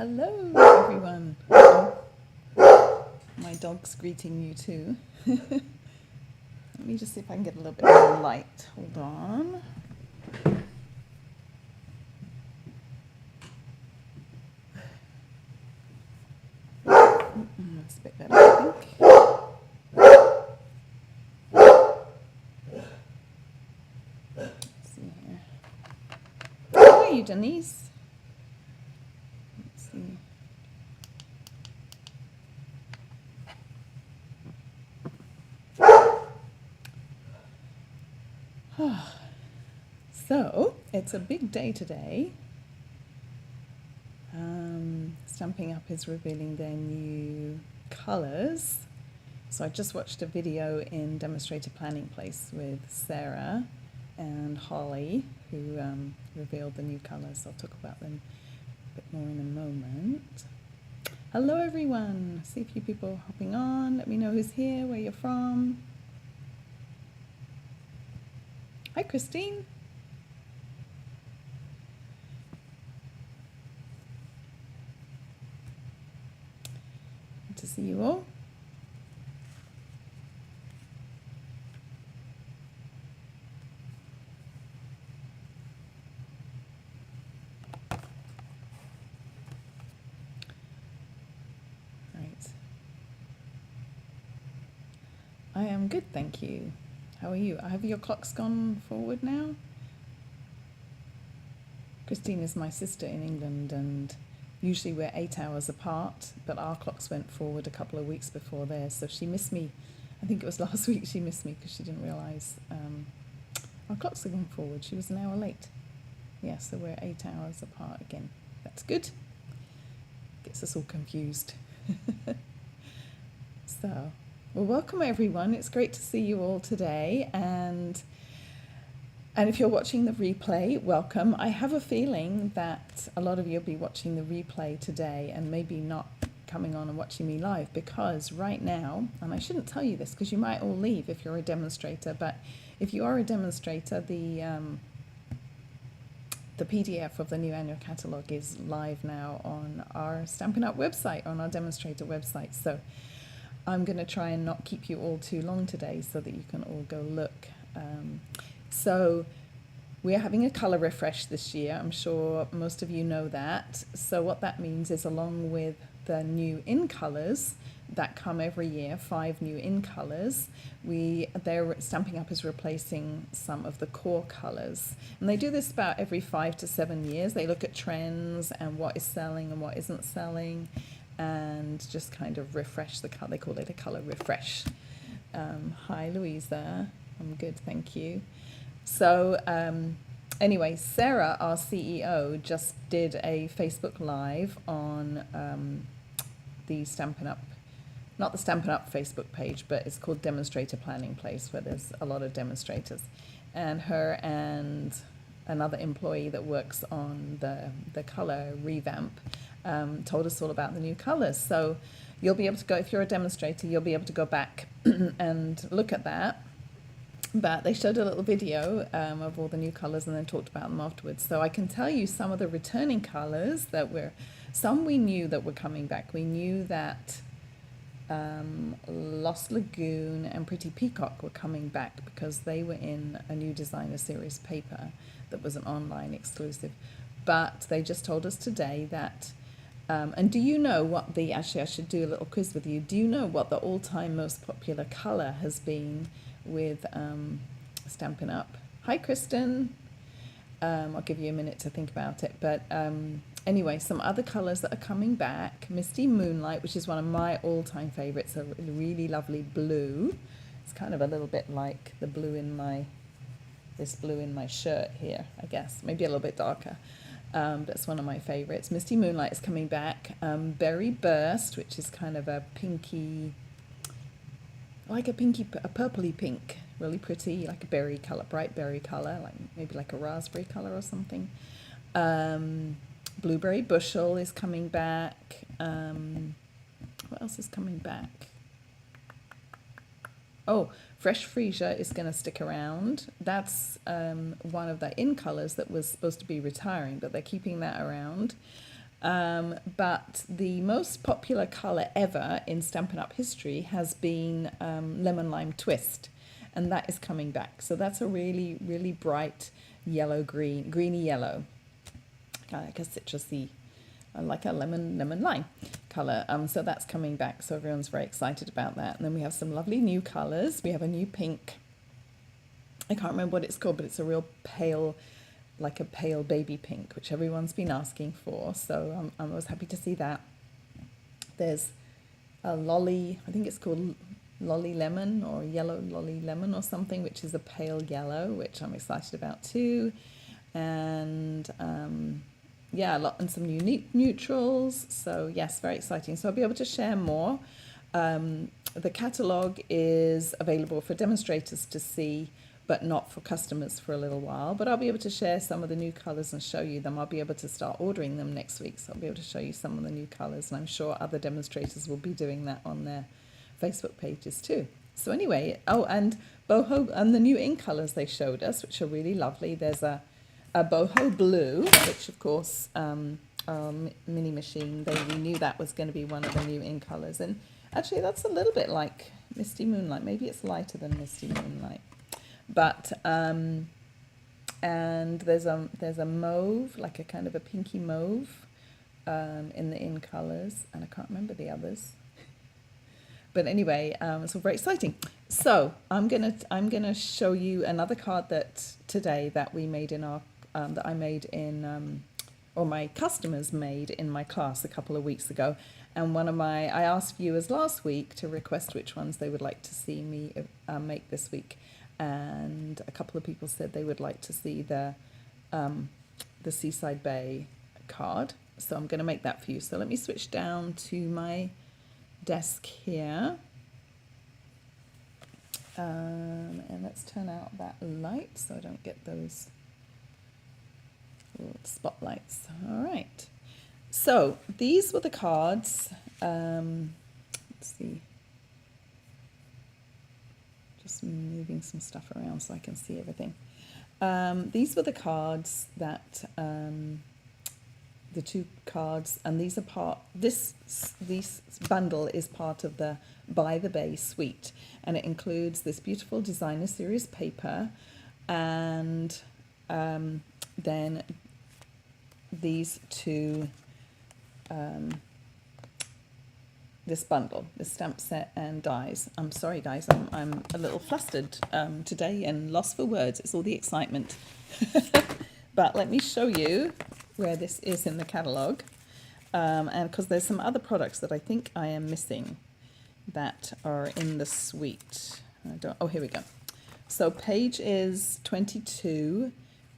Hello, everyone. Oh, my dog's greeting you too. Let me just see if I can get a little bit more light. Hold on. That's a bit better, I think. Let's see here. How are you, Denise? Let's see. So, it's a big day today. Stampin' Up is revealing their new colours. So I just watched a video in Demonstrator Planning Place with Sarah and Holly, who revealed the new colours. I'll talk about them a bit more in a moment. Hello everyone! I see a few people hopping on. Let me know who's here, where you're from. Hi Christine! Good to see you all. Right. I am good, thank you. How are you? Have your clocks gone forward now? Christine is my sister in England, and usually we're 8 hours apart, but our clocks went forward a couple of weeks before theirs, so she missed me. I think it was last week she missed me because she didn't realise our clocks had gone forward. She was an hour late. Yeah, so we're 8 hours apart again. That's good. Gets us all confused. So, well, welcome everyone. It's great to see you all today, and if you're watching the replay, welcome. I have a feeling that a lot of you will be watching the replay today and maybe not coming on and watching me live, because right now, and I shouldn't tell you this because you might all leave if you're a demonstrator, but if you are a demonstrator, the PDF of the new annual catalogue is live now on our Stampin' Up website, on our demonstrator website. So I'm going to try and not keep you all too long today so that you can all go look. So we're having a colour refresh this year. I'm sure most of you know that. So what that means is, along with the new in colours that come every year, 5 new in colours, they're Stampin' Up is replacing some of the core colours. And they do this about every 5 to 7 years. They look at trends and what is selling and what isn't selling, and just kind of refresh the colour. They call it a colour refresh. Hi Louisa, I'm good, thank you. So anyway, Sarah, our CEO, just did a Facebook Live on the Stampin' Up, not the Stampin' Up Facebook page, but it's called Demonstrator Planning Place, where there's a lot of demonstrators. And her and another employee that works on the colour revamp told us all about the new colours. So you'll be able to go, if you're a demonstrator, you'll be able to go back and look at that. But they showed a little video of all the new colours and then talked about them afterwards. So I can tell you some of the returning colours that some we knew that were coming back. We knew that Lost Lagoon and Pretty Peacock were coming back because they were in a new designer series paper that was an online exclusive. But they just told us today that, and do you know what actually I should do a little quiz with you. Do you know what the all-time most popular colour has been with Stampin' Up? Hi Kristen. I'll give you a minute to think about it, but anyway, some other colours that are coming back: Misty Moonlight, which is one of my all-time favourites, a really lovely blue. It's kind of a little bit like the blue in this blue in my shirt here, I guess, maybe a little bit darker, but it's one of my favourites. Misty Moonlight is coming back. Berry Burst, which is kind of a pinky, like a purpley pink, really pretty, like a berry colour, bright berry colour, like maybe like a raspberry colour or something. Blueberry Bushel is coming back. What else is coming back? Oh, Fresh Freesia is going to stick around. That's one of the in colours that was supposed to be retiring, but they're keeping that around. But the most popular colour ever in Stampin' Up! History has been Lemon Lime Twist, and that is coming back. So that's a really, really bright yellow-green, greeny yellow, kind of like a citrusy, like a lemon lime colour. So that's coming back, so everyone's very excited about that. And then we have some lovely new colours. We have a new pink. I can't remember what it's called, but it's a real pale, like a pale baby pink, which everyone's been asking for. So I was happy to see that. There's a lolly, I think it's called Lolly Lemon or Yellow Lolly Lemon or something, which is a pale yellow, which I'm excited about too. And yeah, and some new neutrals. So yes, very exciting. So I'll be able to share more. The catalogue is available for demonstrators to see, but not for customers for a little while. But I'll be able to share some of the new colours and show you them. I'll be able to start ordering them next week, so I'll be able to show you some of the new colours, and I'm sure other demonstrators will be doing that on their Facebook pages too. So anyway, oh, and boho and the new ink colours they showed us, which are really lovely. There's a boho blue, which of course Mini Machine, we knew that was going to be one of the new ink colours, and actually that's a little bit like Misty Moonlight. Maybe it's lighter than Misty Moonlight. But and there's a mauve, like a kind of a pinky mauve in the in colours, and I can't remember the others. But anyway, it's all very exciting. So I'm gonna show you another card today that we made in our that I made in or my customers made in my class a couple of weeks ago. And I asked viewers last week to request which ones they would like to see me make this week. And a couple of people said they would like to see the Seaside Bay card. So I'm going to make that for you. So let me switch down to my desk here. And let's turn out that light so I don't get those little spotlights. All right. So these were the cards. Let's see. Just moving some stuff around so I can see everything. These were the cards that the two cards, and these are this bundle is part of the By the Bay suite, and it includes this beautiful designer series paper, and then these two. This bundle, this stamp set and dies. I'm sorry, guys, I'm a little flustered today and lost for words. It's all the excitement. But let me show you where this is in the catalogue, and because there's some other products that I think I am missing that are in the suite. Oh, here we go. So page is 22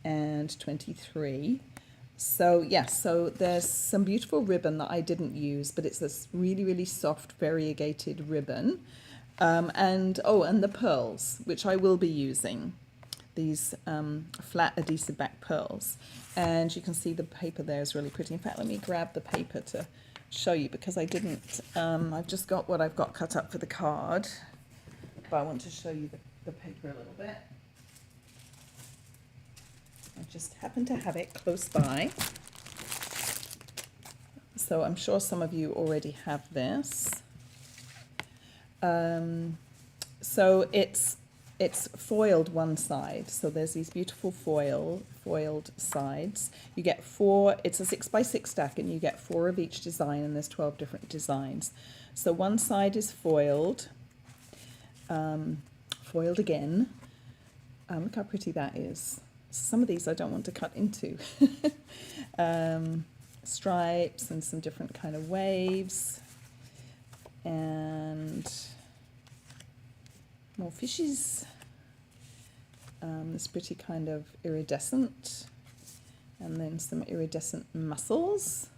and 23. So yes, so there's some beautiful ribbon that I didn't use, but it's this really, really soft variegated ribbon. And the pearls, which I will be using, these flat adhesive back pearls. And you can see the paper there is really pretty. In fact, let me grab the paper to show you, because I didn't, I've just got what I've got cut up for the card, but I want to show you the paper a little bit. I just happen to have it close by. So I'm sure some of you already have this. So it's foiled one side. So there's these beautiful foiled sides. You get 4, it's a 6x6 stack, and you get 4 of each design, and there's 12 different designs. So one side is foiled, foiled again. Look how pretty that is. Some of these I don't want to cut into. Stripes and some different kind of waves, and more fishes. This pretty kind of iridescent, and then some iridescent mussels.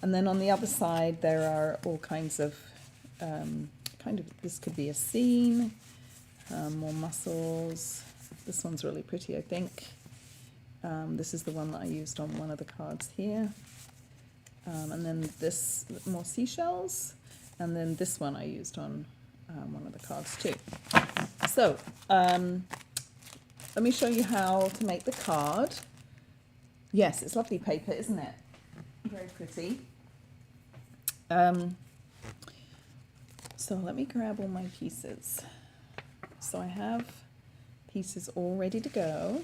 And then on the other side there are all kinds of this could be a scene, more mussels. This one's really pretty, I think. This is the one that I used on one of the cards here. And then this, more seashells. And then this one I used on one of the cards too. So, let me show you how to make the card. Yes, it's lovely paper, isn't it? very pretty. So let me grab all my pieces. So I have pieces all ready to go.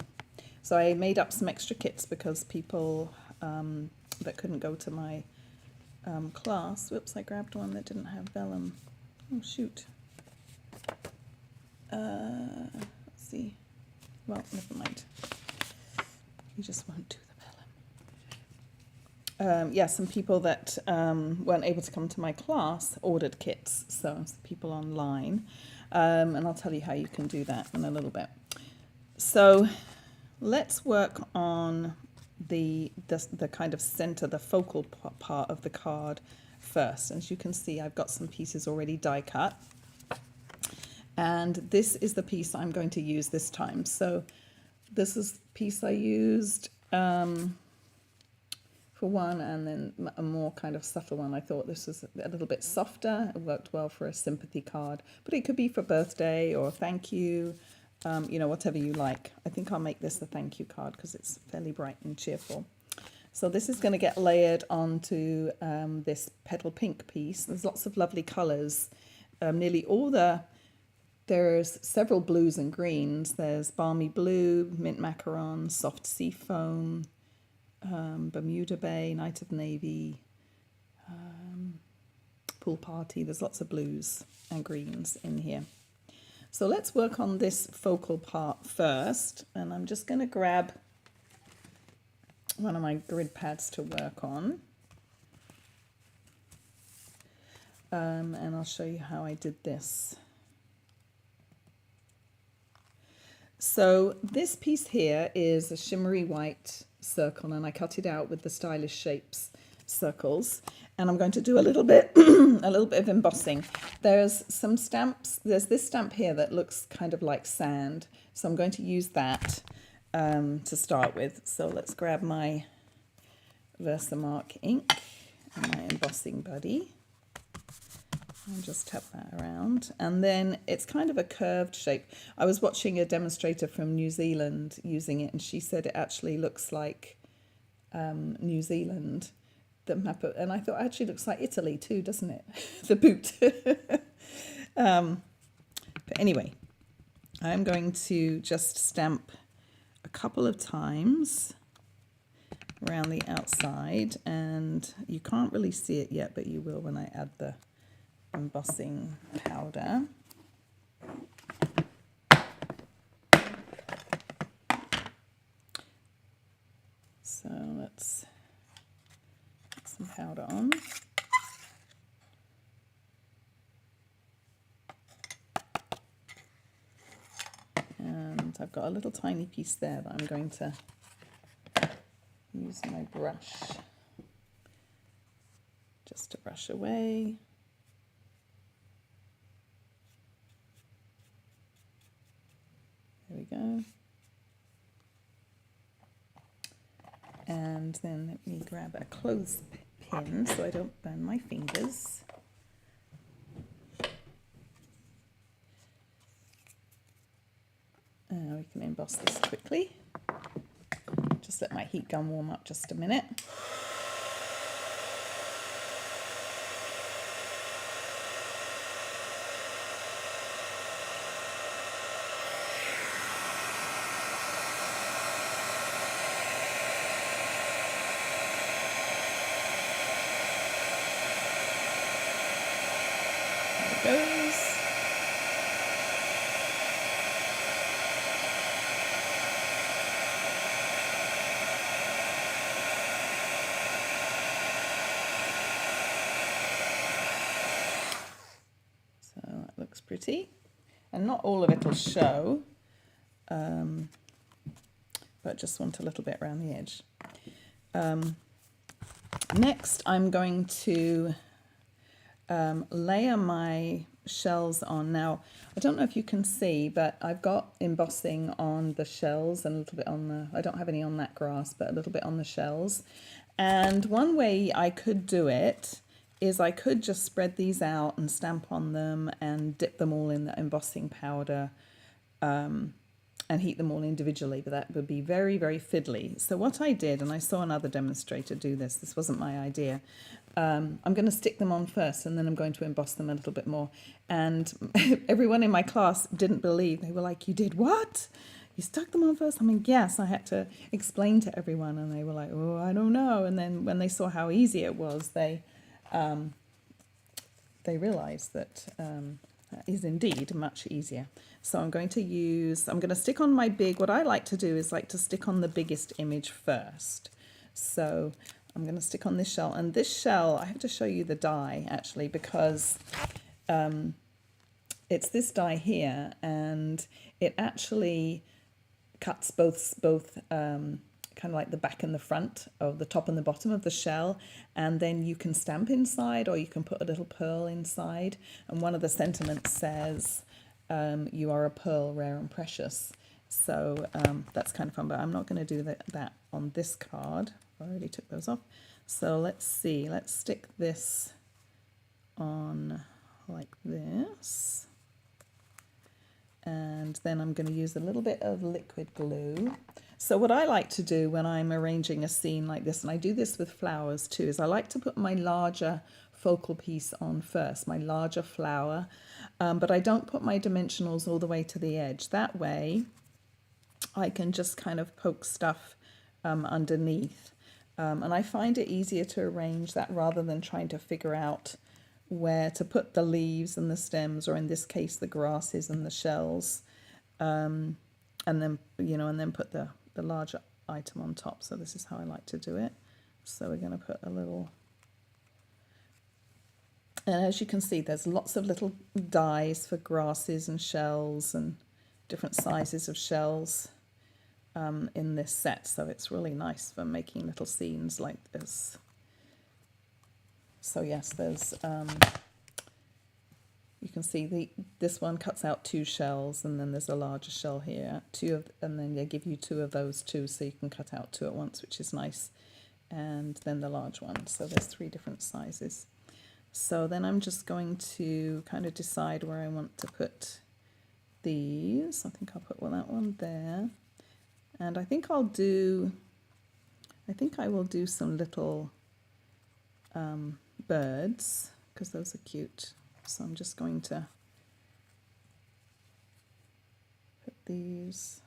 So I made up some extra kits because people that couldn't go to my class. Whoops, I grabbed one that didn't have vellum. Oh shoot. Let's see. Well, never mind. You just won't do the vellum. Yeah, some people that weren't able to come to my class ordered kits. So it's people online. And I'll tell you how you can do that in a little bit. So let's work on the kind of center, the focal part of the card first. As you can see, I've got some pieces already die cut. And this is the piece I'm going to use this time. So this is the piece I used for one, and then a more kind of subtle one. I thought this was a little bit softer. It worked well for a sympathy card, but it could be for birthday or thank you, you know, whatever you like. I think I'll make this a thank you card because it's fairly bright and cheerful. So this is going to get layered onto this petal pink piece. There's lots of lovely colours. Nearly all there's several blues and greens. There's balmy blue, mint macaron, soft sea foam, Bermuda Bay, Night of Navy, pool party. There's lots of blues and greens in here. So let's work on this focal part first. And I'm just going to grab one of my grid pads to work on. And I'll show you how I did this. So this piece here is a shimmery white circle, and I cut it out with the Stylish Shapes circles, and I'm going to do a little bit of embossing. There's some stamps. There's this stamp here that looks kind of like sand, so I'm going to use that to start with. So let's grab my Versamark ink and my embossing buddy. And just tap that around, and then it's kind of a curved shape. I was watching a demonstrator from New Zealand using it, and she said it actually looks like New Zealand, the map of, and I thought it actually looks like Italy too, doesn't it? The boot. But anyway, I'm going to just stamp a couple of times around the outside, and you can't really see it yet, but you will when I add the embossing powder. So let's put some powder on. And I've got a little tiny piece there that I'm going to use my brush just to brush away. There we go. And then let me grab a clothespin so I don't burn my fingers. We can emboss this quickly. Just let my heat gun warm up just a minute. Goes. So that looks pretty, and not all of it will show, but just want a little bit around the edge. Next I'm going to layer my shells on. Now, I don't know if you can see, but I've got embossing on the shells and a little bit on the, I don't have any on that grass, but a little bit on the shells. And one way I could do it is I could just spread these out and stamp on them and dip them all in the embossing powder and heat them all individually, but that would be very, very fiddly. So what I did, and I saw another demonstrator do this wasn't my idea. I'm going to stick them on first, and then I'm going to emboss them a little bit more. And everyone in my class didn't believe. They were like, "You did what? You stuck them on first?" I mean, yes, I had to explain to everyone, and they were like, "Oh, I don't know." And then when they saw how easy it was, they realized that that is indeed much easier. So I'm going to stick on my big, what I like to do is like to stick on the biggest image first. So I'm going to stick on this shell, and this shell, I have to show you the die actually, because it's this die here, and it actually cuts both kind of like the back and the front of the top and the bottom of the shell, and then you can stamp inside, or you can put a little pearl inside. And one of the sentiments says, "You are a pearl, rare and precious." So that's kind of fun, but I'm not going to do that on this card. I already took those off. So let's see, let's stick this on like this. And then I'm going to use a little bit of liquid glue. So what I like to do when I'm arranging a scene like this, and I do this with flowers too, is I like to put my larger focal piece on first, my larger flower, but I don't put my dimensionals all the way to the edge. That way I can just kind of poke stuff underneath. And I find it easier to arrange that rather than trying to figure out where to put the leaves and the stems, or in this case the grasses and the shells, and then put the larger item on top. So this is how I like to do it. So we're going to put a little, and as you can see, there's lots of little dies for grasses and shells and different sizes of shells in this set, so it's really nice for making little scenes like this. So yes, there's you can see this one cuts out 2 shells, and then there's a larger shell here, and then they give you 2 of those too, so you can cut out 2 at once, which is nice, and then the large one. So there's 3 different sizes. So then I'm just going to kind of decide where I want to put these. I think I'll put that one there, and I think I will do some little birds, because those are cute. So I'm just going to put these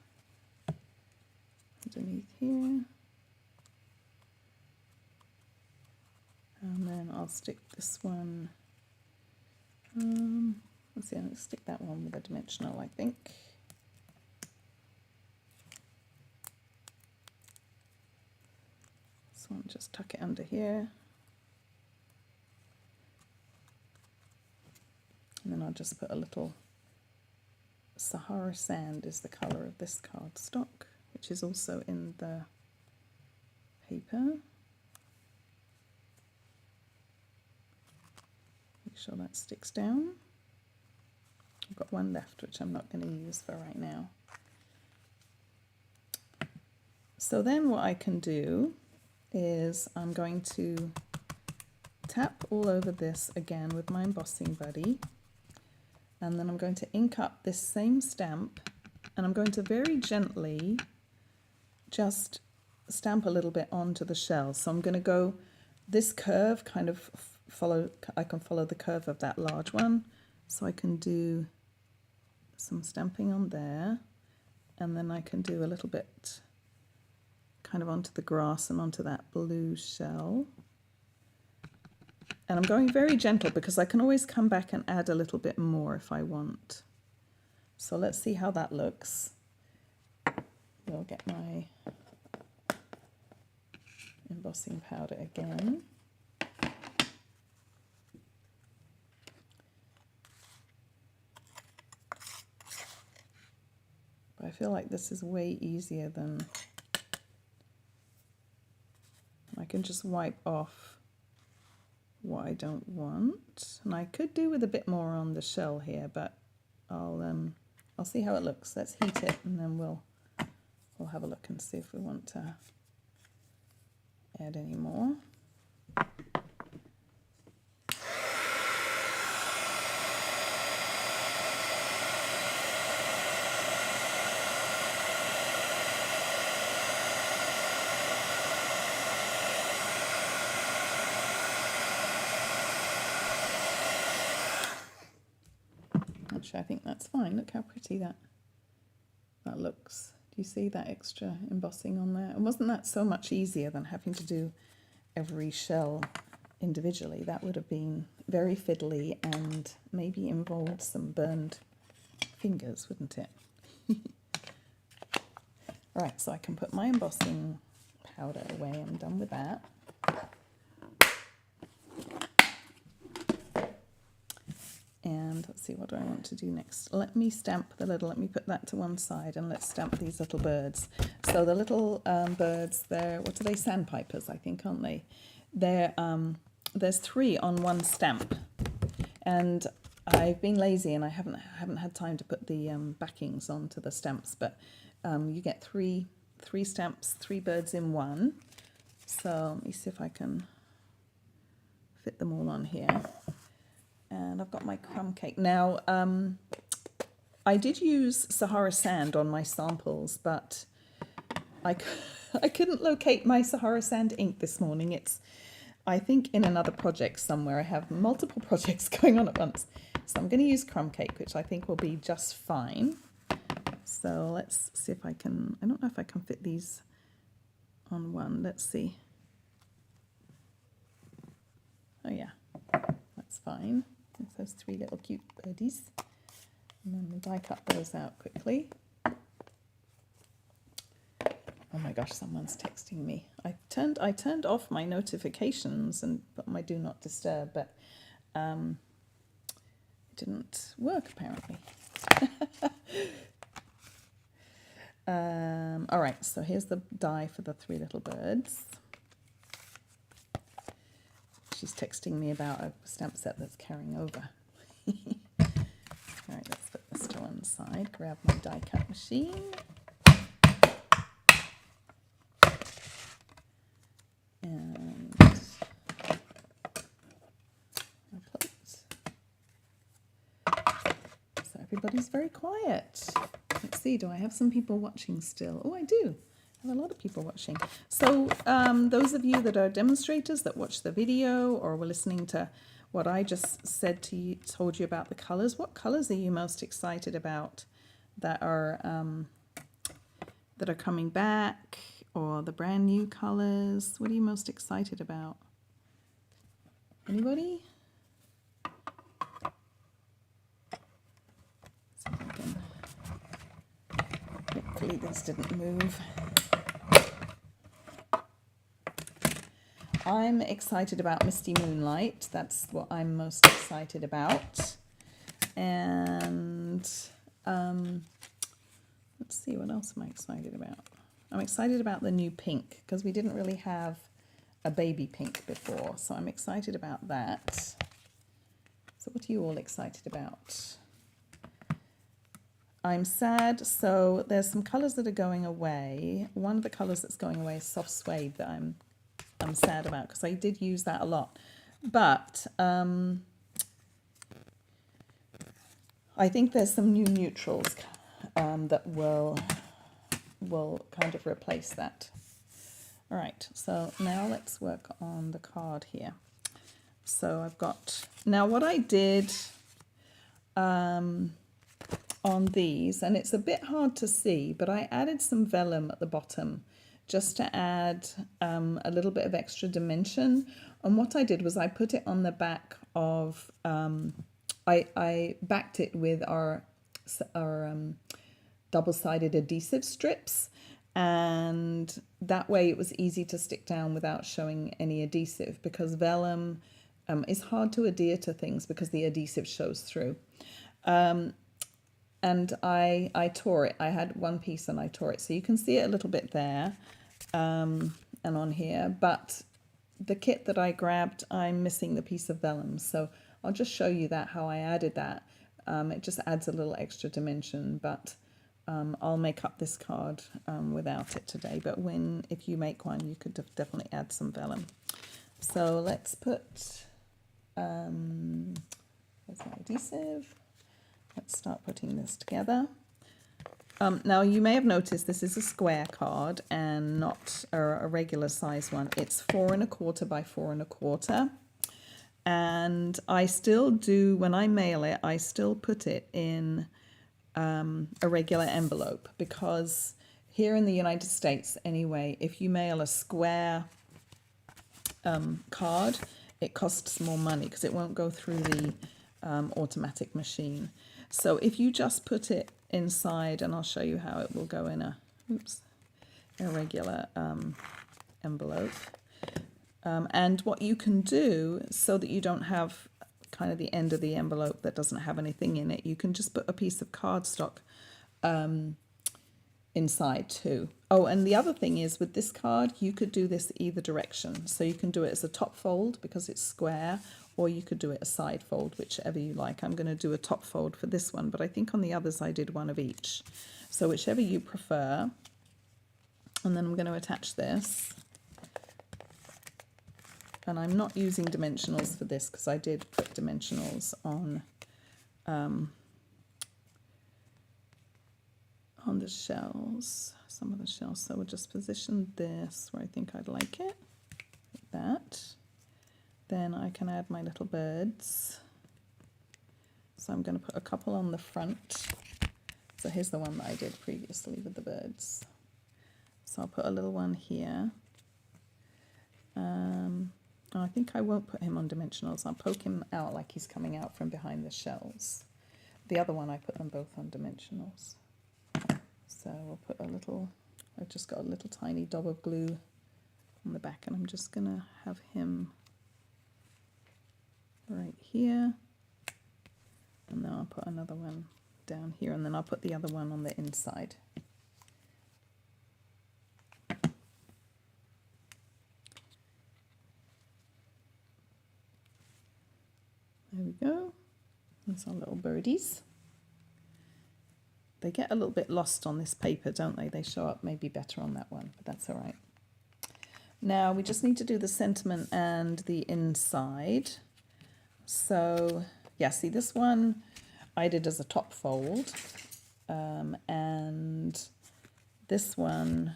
underneath here, and then I'll stick this one, let's see, I'm going to stick that one with a dimensional, I think. This one, just tuck it under here. And then I'll just put a little Sahara sand is the colour of this cardstock, which is also in the paper. Make sure that sticks down. I've got one left, which I'm not going to use for right now. So then what I can do is I'm going to tap all over this again with my embossing buddy. And then I'm going to ink up this same stamp, and I'm going to very gently just stamp a little bit onto the shell. So I'm going to go this curve, kind of I can follow the curve of that large one. So I can do some stamping on there, and then I can do a little bit kind of onto the grass and onto that blue shell. And I'm going very gentle because I can always come back and add a little bit more if I want. So let's see how that looks. I'll get my embossing powder again. But I feel like this is way easier than, I can just wipe off what I don't want, and I could do with a bit more on the shell here, but I'll see how it looks. Let's heat it, and then we'll have a look and see if we want to add any more. Actually, I think that's fine. Look how pretty that looks. Do you see that extra embossing on there? And wasn't that so much easier than having to do every shell individually? That would have been very fiddly and maybe involved some burned fingers, wouldn't it? Right, so I can put my embossing powder away. I'm done with that. And let's see, what do I want to do next? Let me put that to one side and let's stamp these little birds. So the little birds, what are they? Sandpipers, I think, aren't they? There's 3 on one stamp. And I've been lazy and I haven't had time to put the backings onto the stamps, but you get three stamps, 3 birds in one. So let me see if I can fit them all on here. And I've got my crumb cake. Now, I did use Sahara sand on my samples, but I couldn't locate my Sahara sand ink this morning. It's, I think, in another project somewhere. I have multiple projects going on at once. So I'm going to use crumb cake, which I think will be just fine. So let's see if I can, I don't know if I can fit these on one. Let's see. Oh yeah, that's fine. There's those 3 little cute birdies. And then we'll die cut those out quickly. Oh my gosh, someone's texting me. I turned off my notifications and put my do not disturb, but it didn't work apparently. All right, so here's the die for the 3 little birds. She's texting me about a stamp set that's carrying over. All right, let's put this to one side. Grab my die cut machine. And my plate. So everybody's very quiet. Let's see, do I have some people watching still? Oh, I do. I have a lot of people watching. So those of you that are demonstrators that watch the video or were listening to what I just said to you, told you about the colors, what colors are you most excited about that are coming back, or the brand new colors? What are you most excited about? Anybody? See if I can. Hopefully this didn't move. I'm excited about Misty Moonlight. That's what I'm most excited about. And let's see, what else am I excited about? I'm excited about the new pink, because we didn't really have a baby pink before. So I'm excited about that. So what are you all excited about? I'm sad. So there's some colours that are going away. One of the colours that's going away is soft suede that I'm sad about, because I did use that a lot. But I think there's some new neutrals that will kind of replace that. All right, so now let's work on the card here. So I've got, now what I did on these, and it's a bit hard to see, but I added some vellum at the bottom just to add a little bit of extra dimension. And what I did was I put it on the back of, I backed it with our double-sided adhesive strips, and that way it was easy to stick down without showing any adhesive, because vellum is hard to adhere to things because the adhesive shows through. And I tore it. I had one piece and I tore it. So you can see it a little bit there and on here. But the kit that I grabbed, I'm missing the piece of vellum. So I'll just show you that, how I added that. It just adds a little extra dimension, but I'll make up this card without it today. But if you make one, you could definitely add some vellum. So let's put, there's my adhesive. Let's start putting this together. Now you may have noticed this is a square card and not a regular size one. It's 4 1/4 by 4 1/4. And I still do, when I mail it, I still put it in a regular envelope, because here in the United States anyway, if you mail a square card, it costs more money because it won't go through the automatic machine. So if you just put it inside, and I'll show you how it will go in a regular envelope. And what you can do, so that you don't have kind of the end of the envelope that doesn't have anything in it, you can just put a piece of cardstock inside too. Oh, and the other thing is, with this card, you could do this either direction. So you can do it as a top fold because it's square, or you could do it a side fold, whichever you like. I'm going to do a top fold for this one, but I think on the others I did one of each. So whichever you prefer. And then I'm going to attach this. And I'm not using dimensionals for this because I did put dimensionals on the shells, some of the shells. So we'll just position this where I think I'd like it, like that. Then I can add my little birds. So I'm going to put a couple on the front. So here's the one that I did previously with the birds. So I'll put a little one here. I think I won't put him on dimensionals. I'll poke him out like he's coming out from behind the shells. The other one, I put them both on dimensionals. So we'll put a little, I've just got a little tiny dab of glue on the back, and I'm just going to have him right here. And then I'll put another one down here, and then I'll put the other one on the inside. There we go. That's our little birdies. They get a little bit lost on this paper, don't they? They show up maybe better on that one, but that's all right. Now we just need to do the sentiment and the inside. So yeah, see, this one I did as a top fold, and this one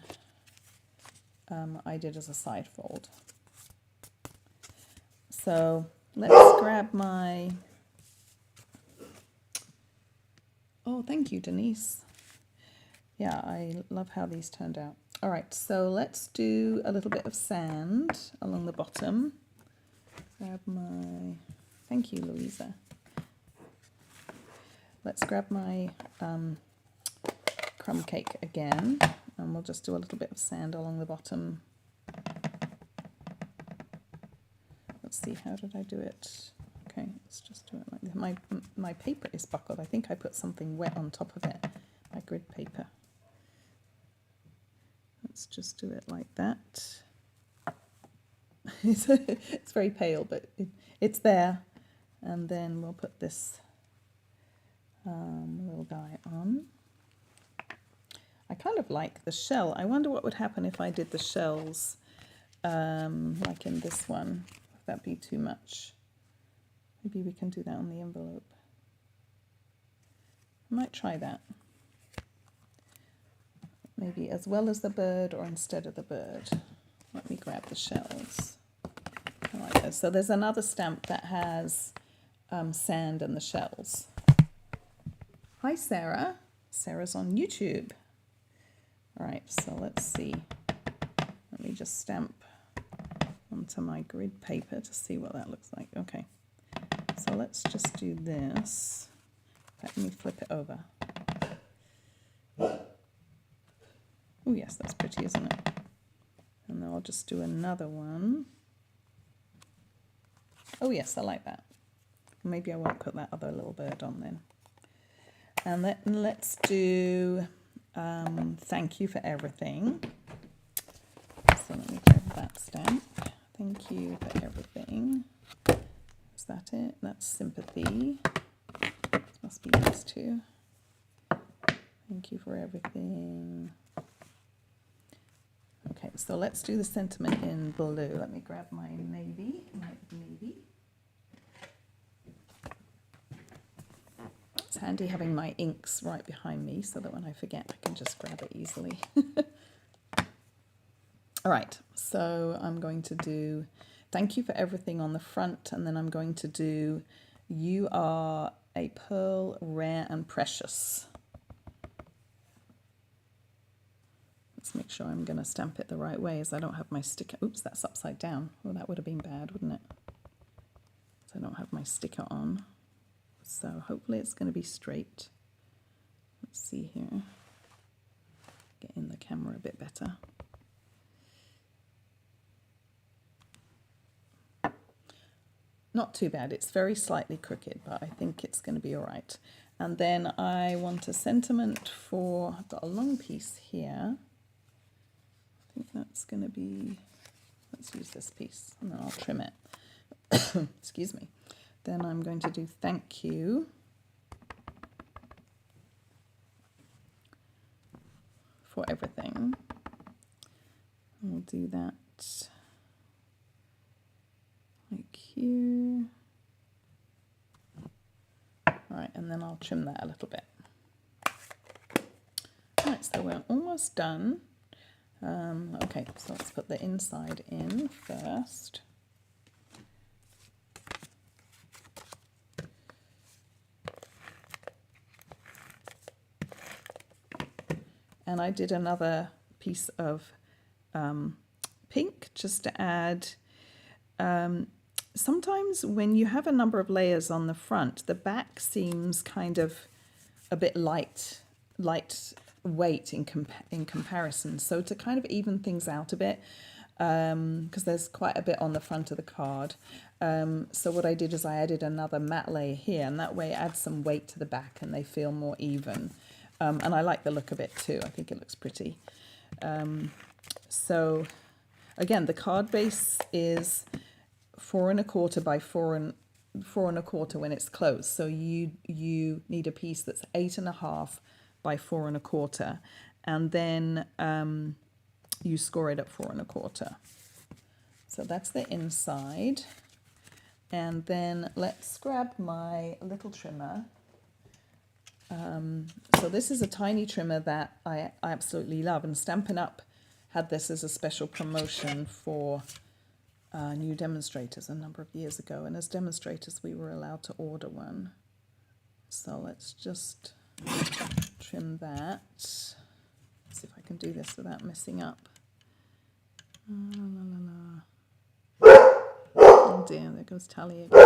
I did as a side fold. So let's grab my, oh, thank you, Denise. Yeah, I love how these turned out. All right, so let's do a little bit of sand along the bottom. Grab my, thank you, Louisa. Let's grab my crumb cake again, and we'll just do a little bit of sand along the bottom. Let's see, how did I do it? Okay, let's just do it like this. My paper is buckled. I think I put something wet on top of it, my grid paper. Let's just do it like that. It's very pale, but it's there. And then we'll put this little guy on. I kind of like the shell. I wonder what would happen if I did the shells like in this one. Would that be too much? Maybe we can do that on the envelope. I might try that. Maybe as well as the bird or instead of the bird. Let me grab the shells. I like this. So there's another stamp that has sand and the shells. Hi, Sarah. Sarah's on YouTube. All right, so let's see. Let me just stamp onto my grid paper to see what that looks like. Okay, so let's just do this. Let me flip it over. Oh yes, that's pretty, isn't it? And then I'll just do another one. Oh yes, I like that. Maybe I won't put that other little bird on then. And then let's do thank you for everything. So let me grab that stamp. Thank you for everything. Is that it? That's sympathy. This must be these two. Thank you for everything. Okay, so let's do the sentiment in blue. Let me grab my navy, It's handy having my inks right behind me so that when I forget, I can just grab it easily. All right, so I'm going to do thank you for everything on the front, and then I'm going to do you are a pearl, rare and precious. Let's make sure I'm going to stamp it the right way, as I don't have my sticker. Oops, that's upside down. Well, that would have been bad, wouldn't it? So I don't have my sticker on. So hopefully it's going to be straight. Let's see here. Get in the camera a bit better. Not too bad. It's very slightly crooked, but I think it's going to be all right. And then I want a sentiment for, I've got a long piece here. I think that's going to be, let's use this piece and then I'll trim it. Excuse me. Then I'm going to do thank you for everything. We'll do that like here. Right, and then I'll trim that a little bit. Right, so we're almost done. Okay, so let's put the inside in first. And I did another piece of pink just to add. Sometimes when you have a number of layers on the front, the back seems kind of a bit lightweight in comparison. So to kind of even things out a bit, because there's quite a bit on the front of the card. So what I did is I added another matte layer here, and that way it adds some weight to the back and they feel more even. And I like the look of it too. I think it looks pretty. So again, the card base is 4 1/4 by 4 1/4 when it's closed. So you need a piece that's 8 1/2 by 4 1/4, and then you score it at 4 1/4. So that's the inside. And then let's grab my little trimmer. So this is a tiny trimmer that I absolutely love, and Stampin' Up had this as a special promotion for new demonstrators a number of years ago, and as demonstrators we were allowed to order one. So let's just trim that. Let's see if I can do this without messing up. Oh dear, there goes Tally again.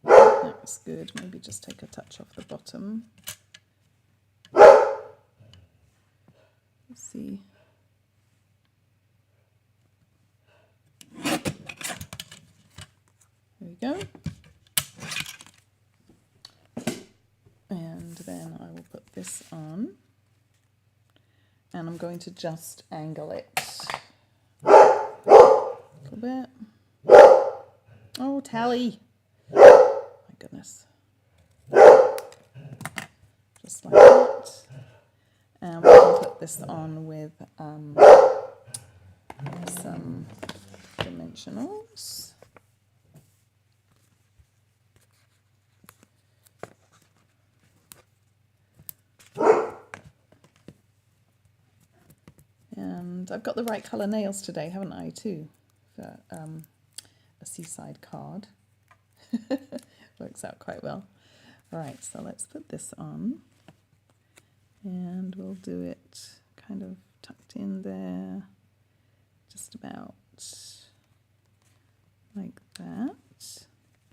That's good. Maybe just take a touch off the bottom. Let's see. There we go. And then I will put this on. And I'm going to just angle it a little bit. Oh, Tally! My goodness. Just like that. And we can put this on with some dimensionals. And I've got the right colour nails today, haven't I, too, for a seaside card. Works out quite well. Right, so let's put this on. And we'll do it kind of tucked in there, just about like that.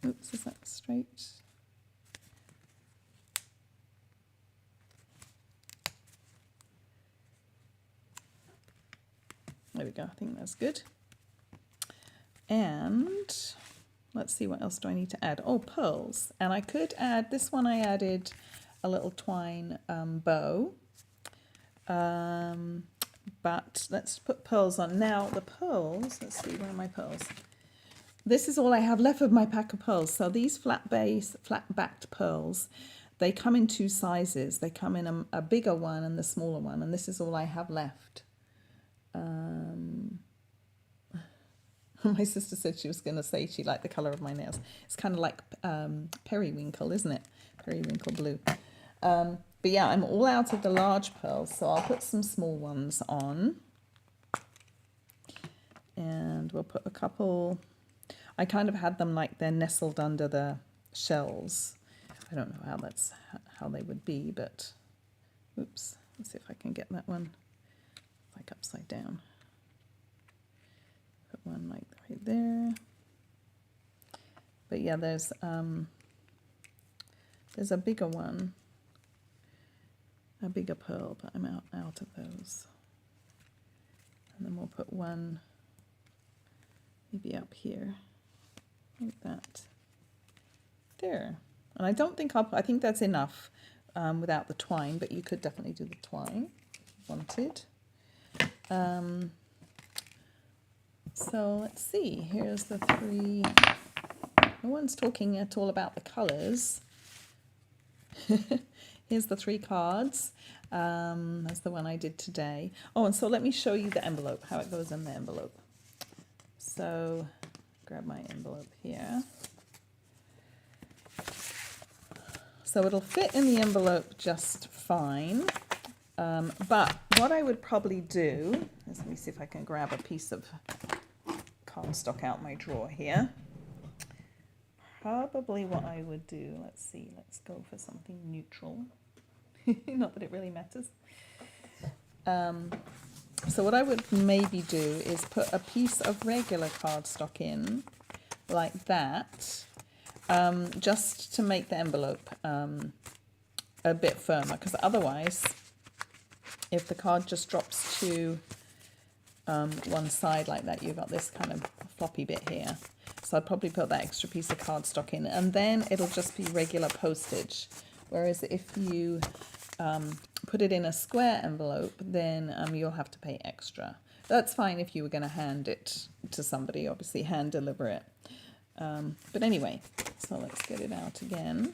Oops, is that straight? There we go, I think that's good. And let's see, what else do I need to add? Oh, pearls. And I could add, this one I added a little twine bow. But let's put pearls on. Now the pearls, let's see, where are my pearls? This is all I have left of my pack of pearls. So these flat-backed pearls, they come in 2 sizes. They come in a bigger one and the smaller one, and this is all I have left. My sister said she was going to say she liked the colour of my nails. It's kind of like periwinkle, isn't it? Periwinkle blue. But yeah, I'm all out of the large pearls, so I'll put some small ones on. And we'll put a couple, I kind of had them like they're nestled under the shells. I don't know how they would be, but oops, let's see if I can get that one like upside down. Put one like right there. But yeah, there's a bigger one, a bigger pearl, but I'm out of those. And then we'll put one maybe up here, like that. There. And I don't think I think that's enough without the twine, but you could definitely do the twine if you wanted. So let's see, here's the three. No one's talking at all about the colours. Here's the three cards. That's the one I did today. Oh, and so let me show you the envelope, how it goes in the envelope. So grab my envelope here. So it'll fit in the envelope just fine. But what I would probably do is, let me see if I can grab a piece of cardstock out my drawer here. Probably what I would do, let's see, let's go for something neutral. Not that it really matters. So what I would maybe do is put a piece of regular cardstock in, like that, just to make the envelope a bit firmer, because otherwise, if the card just drops to one side like that, you've got this kind of floppy bit here. So I'd probably put that extra piece of cardstock in, and then it'll just be regular postage. Whereas if you put it in a square envelope, then you'll have to pay extra. That's fine if you were going to hand it to somebody, obviously hand deliver it. But anyway, so let's get it out again.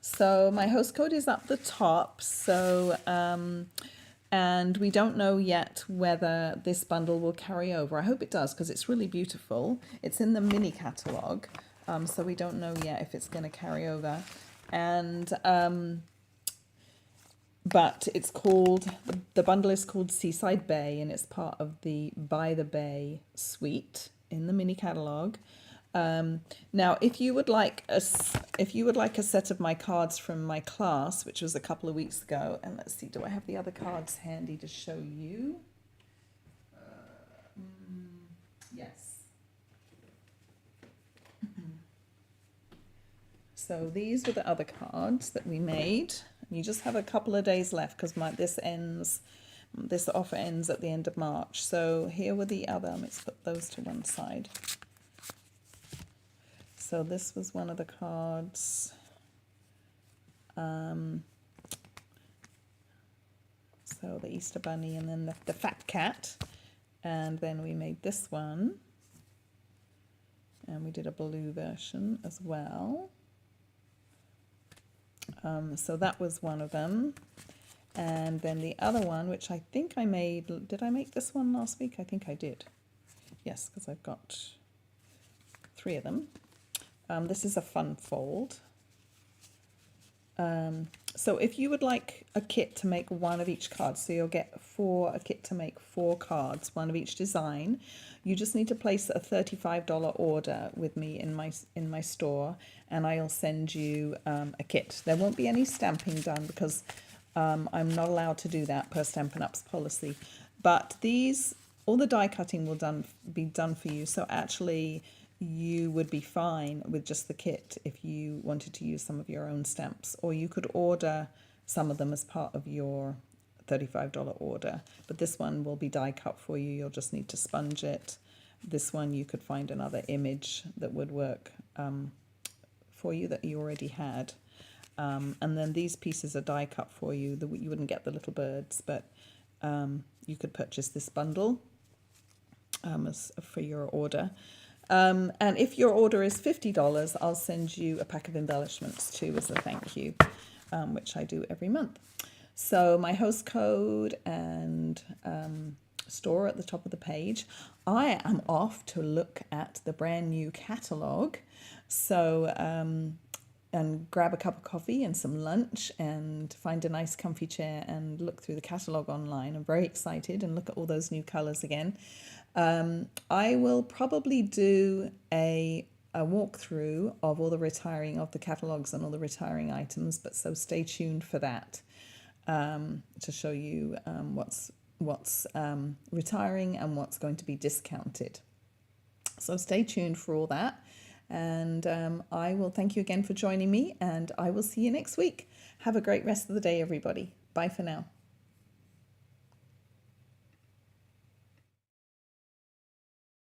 So my host code is up the top. So, and we don't know yet whether this bundle will carry over. I hope it does, because it's really beautiful. It's in the mini catalogue, so we don't know yet if it's going to carry over. And but it's called, the bundle is called Seaside Bay, and it's part of the By the Bay suite in the mini catalogue. Now, if you would like a set of my cards from my class, which was a couple of weeks ago, and let's see, do I have the other cards handy to show you? Yes. So these were the other cards that we made. You just have a couple of days left, because this offer ends at the end of March. So here were the other. Let's put those to one side. So this was one of the cards. So the Easter Bunny, and then the fat cat. And then we made this one. And we did a blue version as well. So that was one of them. And then the other one, which I think I made, did I make this one last week? I think I did. Yes, because I've got 3 of them. This is a fun fold. So if you would like a kit to make one of each card, so you'll get a kit to make 4 cards, one of each design, you just need to place a $35 order with me in my store, and I'll send you a kit. There won't be any stamping done, because I'm not allowed to do that per Stampin' Up's policy. But all the die cutting will be done for you. So actually, you would be fine with just the kit if you wanted to use some of your own stamps, or you could order some of them as part of your $35 order. But this one will be die cut for you. You'll just need to sponge it. This one, you could find another image that would work for you that you already had. And then these pieces are die cut for you. You wouldn't get the little birds, but you could purchase this bundle for your order. And if your order is $50, I'll send you a pack of embellishments too as a thank you, which I do every month. So my host code and store at the top of the page. I am off to look at the brand new catalogue. So and grab a cup of coffee and some lunch and find a nice comfy chair and look through the catalogue online. I'm very excited, and look at all those new colours again. I will probably do a walkthrough of all the retiring of the catalogues and all the retiring items, but so stay tuned for that, to show you what's retiring and what's going to be discounted. So stay tuned for all that. And I will thank you again for joining me, and I will see you next week. Have a great rest of the day, everybody. Bye for now.